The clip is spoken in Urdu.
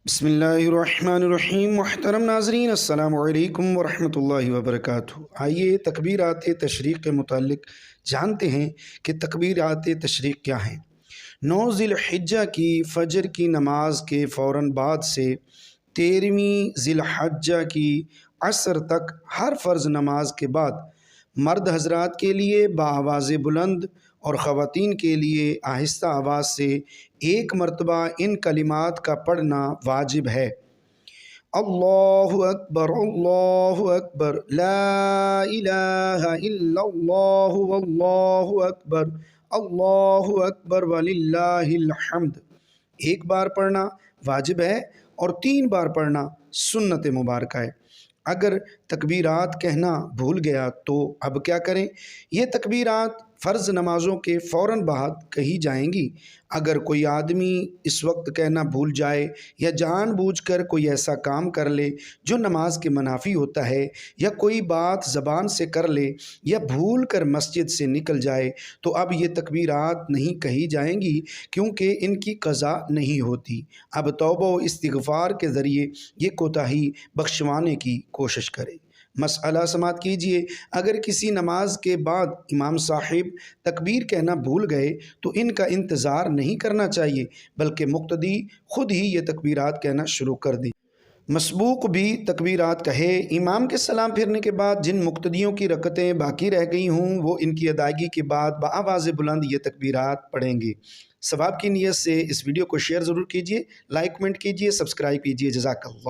بسم اللہ الرحمن الرحیم۔ محترم ناظرین، السلام علیکم ورحمۃ اللہ وبرکاتہ۔ آئیے تکبیرات تشریق کے متعلق جانتے ہیں کہ تکبیرات تشریق کیا ہیں۔ 9 ذی الحجہ کی فجر کی نماز کے فوراً بعد سے 13ویں ذی الحجہ کی عصر تک ہر فرض نماز کے بعد مرد حضرات کے لیے بآواز بلند اور خواتین کے لیے آہستہ آواز سے ایک مرتبہ ان کلمات کا پڑھنا واجب ہے۔ اللہ اکبر لا الہ الا اللہ واللہ اکبر وللہ الحمد۔ ایک بار پڑھنا واجب ہے اور 3 بار پڑھنا سنت مبارکہ ہے۔ اگر تکبیرات کہنا بھول گیا تو اب کیا کریں؟ یہ تکبیرات فرض نمازوں کے فوراً بعد کہی جائیں گی۔ اگر کوئی آدمی اس وقت کہنا بھول جائے یا جان بوجھ کر کوئی ایسا کام کر لے جو نماز کے منافی ہوتا ہے، یا کوئی بات زبان سے کر لے یا بھول کر مسجد سے نکل جائے، تو اب یہ تکبیرات نہیں کہی جائیں گی کیونکہ ان کی قضا نہیں ہوتی۔ اب توبہ و استغفار کے ذریعے یہ کوتاہی بخشوانے کی کوشش کرے۔ مسئلہ سماعت کیجئے، اگر کسی نماز کے بعد امام صاحب تکبیر کہنا بھول گئے تو ان کا انتظار نہیں کرنا چاہیے، بلکہ مقتدی خود ہی یہ تکبیرات کہنا شروع کر دیں۔ مسبوق بھی تکبیرات کہے۔ امام کے سلام پھرنے کے بعد جن مقتدیوں کی رکعتیں باقی رہ گئی ہوں وہ ان کی ادائیگی کے بعد بآواز بلند یہ تکبیرات پڑھیں گے۔ ثواب کی نیت سے اس ویڈیو کو شیئر ضرور کیجئے، لائک کمنٹ کیجئے، سبسکرائب کیجئے۔ جزاک اللہ۔